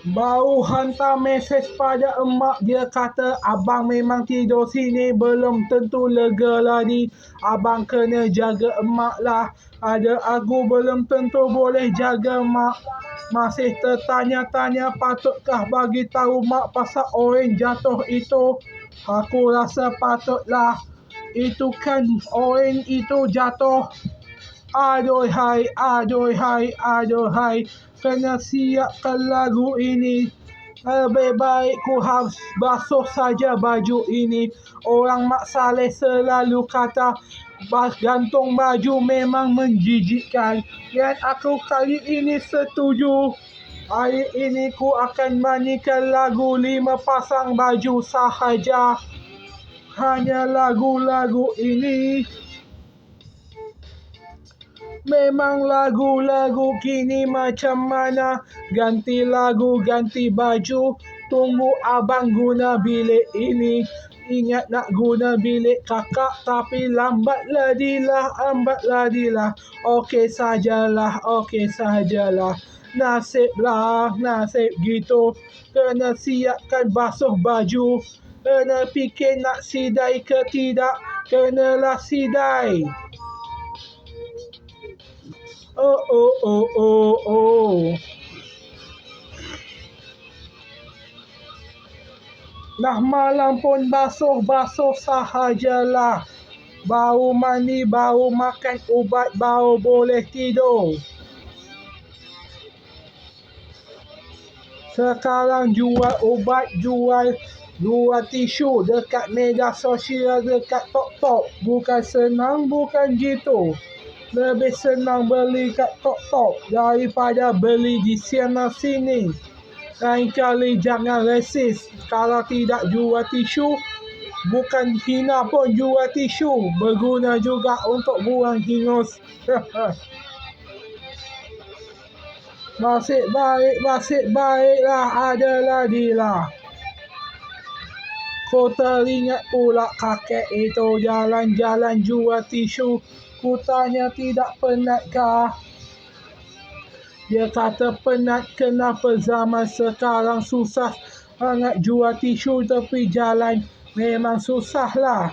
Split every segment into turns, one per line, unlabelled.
Baru hantar mesej pada emak, dia kata abang memang tidur sini, belum tentu lega lagi. Abang kena jaga emak lah. Ada aku belum tentu boleh jaga mak. Masih tertanya-tanya, patutkah bagi tahu mak pasal orang jatuh itu? Aku rasa patutlah. Itu kan orang itu jatuh. Aduhai, aduhai, aduhai, kena siapkan lagu ini. Lebih baik ku harus basuh saja baju ini. Orang Mak Saleh selalu kata gantung baju memang menjijikkan. Dan aku kali ini setuju. Hari ini ku akan nyanyikan lagu 5 pasang baju sahaja. Hanya lagu-lagu ini. Memang lagu-lagu kini macam mana? Ganti lagu, ganti baju. Tunggu abang guna bilik ini. Ingat nak guna bilik kakak, tapi lambatlah dilah. Okey sajalah, okey sajalah. Nasiblah, nasib gitu. Kena siapkan basuh baju. Kena fikir nak sidai ke tidak. Kenalah sidai. Oh, oh, oh, oh, oh. Dah malam pun basuh-basuh sahajalah. Baru mandi, baru makan ubat, baru boleh tidur. Sekarang jual ubat, jual tisu dekat media sosial, dekat TikTok. Bukan senang, bukan gitu. Lebih senang beli kat TikTok daripada beli di sana sini. Lain kali jangan resis. Kalau tidak jual tisu, bukan hina pun jual tisu. Berguna juga untuk buang hingus. Nasib baiklah adalah dilah. Ku teringat pula kakek itu jalan-jalan jual tisu. Ku tanya tidak penatkah? Dia kata penat. Kenapa zaman sekarang susah sangat jual tisu tepi jalan? Memang susahlah.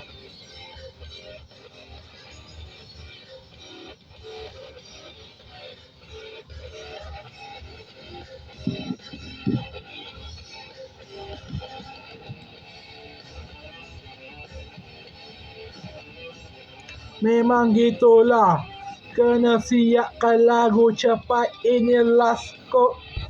Memang gitulah. Kena siapkan lagu cepat. Ini last quote